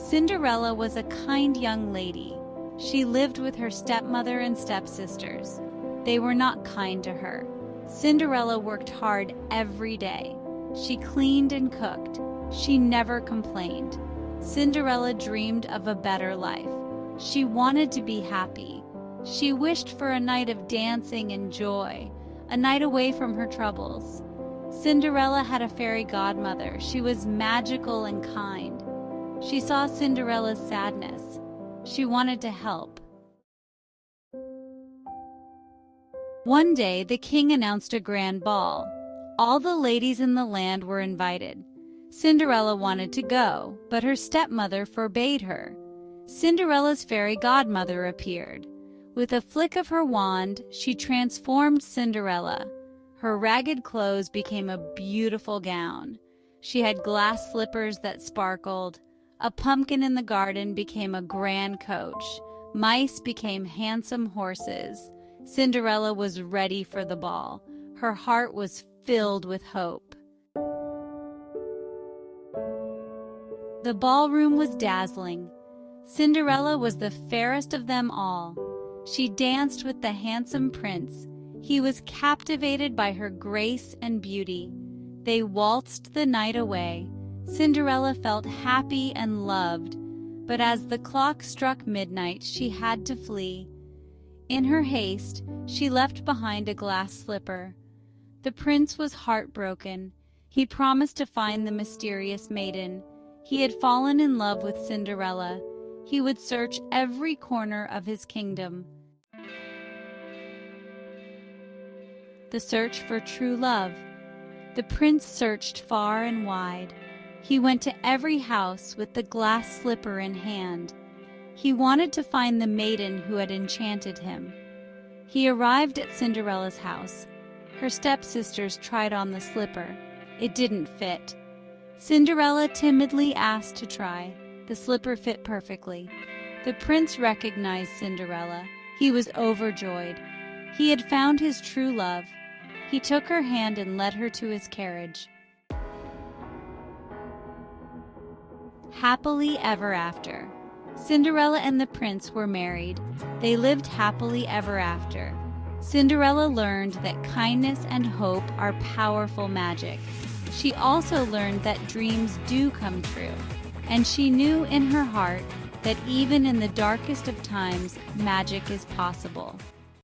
Cinderella was a kind young lady. She lived with her stepmother and stepsisters. They were not kind to her. Cinderella worked hard every day. She cleaned and cooked. She never complained. Cinderella dreamed of a better life. She wanted to be happy. She wished for a night of dancing and joy, a night away from her troubles. Cinderella had a fairy godmother. She was magical and kind. She saw Cinderella's sadness. She wanted to help. One day, the king announced a grand ball. All the ladies in the land were invited. Cinderella wanted to go, but her stepmother forbade her. Cinderella's fairy godmother appeared. With a flick of her wand, she transformed Cinderella. Her ragged clothes became a beautiful gown. She had glass slippers that sparkled. A pumpkin in the garden became a grand coach. Mice became handsome horses. Cinderella was ready for the ball. Her heart was filled with hope. The ballroom was dazzling. Cinderella was the fairest of them all. She danced with the handsome prince. He was captivated by her grace and beauty. They waltzed the night away. Cinderella felt happy and loved, but as the clock struck midnight, she had to flee. In her haste, she left behind a glass slipper. The prince was heartbroken. He promised to find the mysterious maiden. He had fallen in love with Cinderella. He would search every corner of his kingdom. The search for true love. The prince searched far and wide. He went to every house with the glass slipper in hand. He wanted to find the maiden who had enchanted him. He arrived at Cinderella's house. Her stepsisters tried on the slipper. It didn't fit. Cinderella timidly asked to try. The slipper fit perfectly. The prince recognized Cinderella. He was overjoyed. He had found his true love. He took her hand and led her to his carriage. Happily ever after. Cinderella and the prince were married. They lived happily ever after. Cinderella learned that kindness and hope are powerful magic. She also learned that dreams do come true. And she knew in her heart that even in the darkest of times, magic is possible.